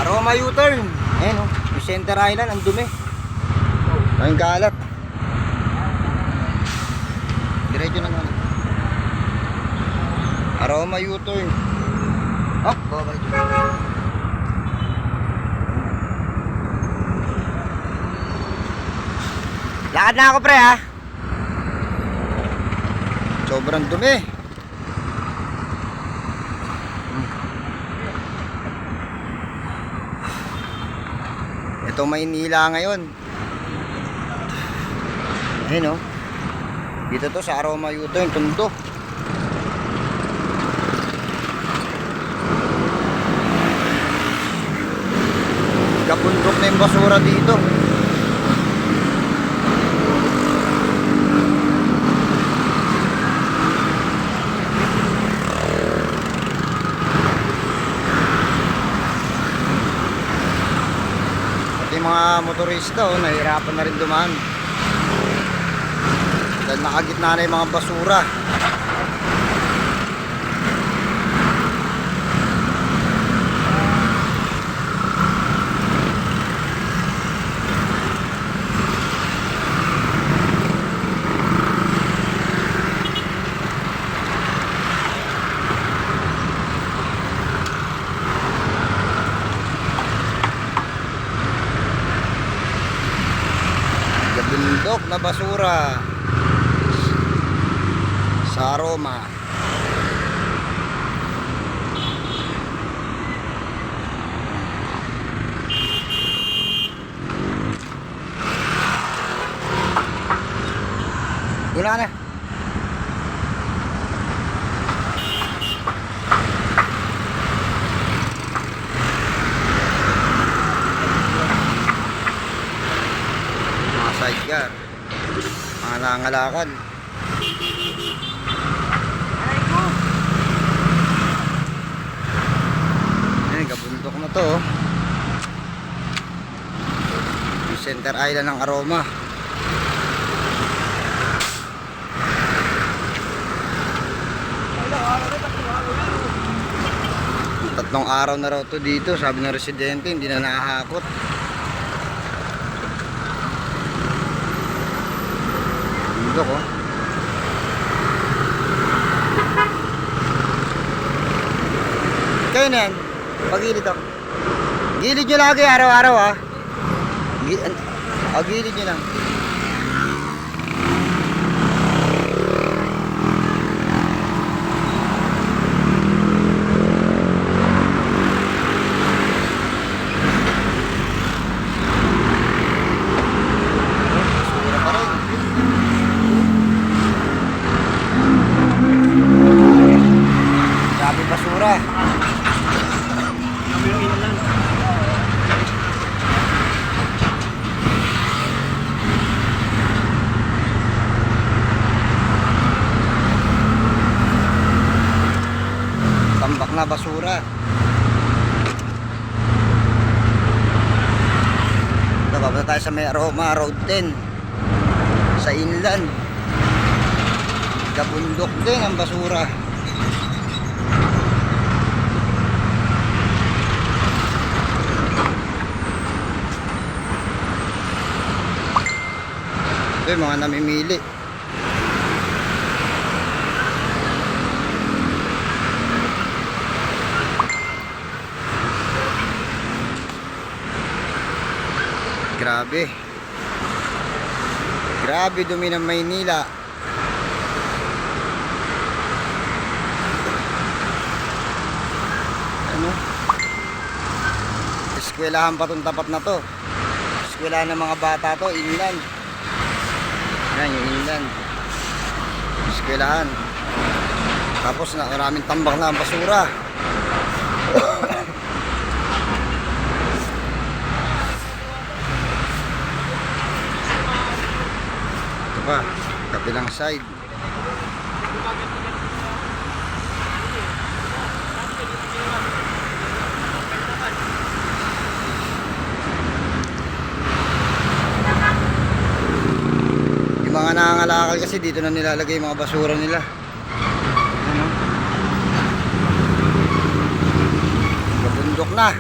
Aroma U-turn. Ayan o, yung Center Island, ang dumi. Ang kalat. Diretso na naman. Aroma U-turn. Hop, babalik. Lakad na ako pre ha. Sobrang dumi. Ito Maynila ngayon. Ayun o. Dito to sa Aroma U-turn, Tondo. Kapundok na yung basura dito. Yung mga motorista nahihirapan na rin dumaan dahil nakagitna na yung mga basura. Bundok na basura sa Aroma. Wala na. Sidecar, mga nangalakad. Ayan, kabundok na to yung Center Island ng Aroma. Tatlong araw na raw to dito, sabi ng residente, hindi na nakahakot. Ko. Kayo na yan. Pagilid ako. Gilid nyo lagi araw-araw ha. Gilid nyo lang. Basura. Tambak na basura. Ito, bababa tayo sa may Aroma Road 10 sa inland. Kabundok din ang basura. Ito yung mga namimili. Grabe. Grabe dumi ng Maynila. Ano? Eskwelahan pa itong tapat na to. Eskwelahan ng mga bata to, inland. Yan yung inland. Eskwelahan. Tapos maraming tambak na ang basura. Ito pa, kabilang side. Mga nangangalakal kasi dito na nilalagay yung mga basura nila. Ano? Kabundok na.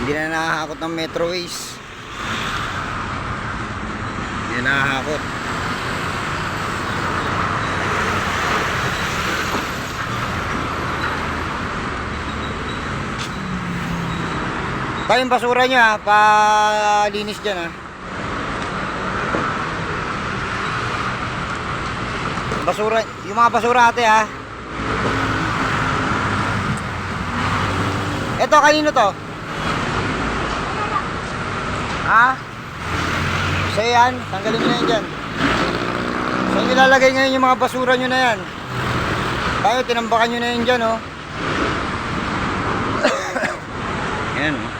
Hindi na nakahakot ng Metroways. Hindi na nakahakot. Tayo yung basura nyo ha, palinis dyan ha. Basura, yung mga basura ate ha. Ito, kanino to? Ha? Sa yan, tanggalin nyo na yan dyan. Saan nyo lalagay ngayon yung mga basura nyo na yan? Tayo, tinambakan nyo na yan dyan oh. Yan oh.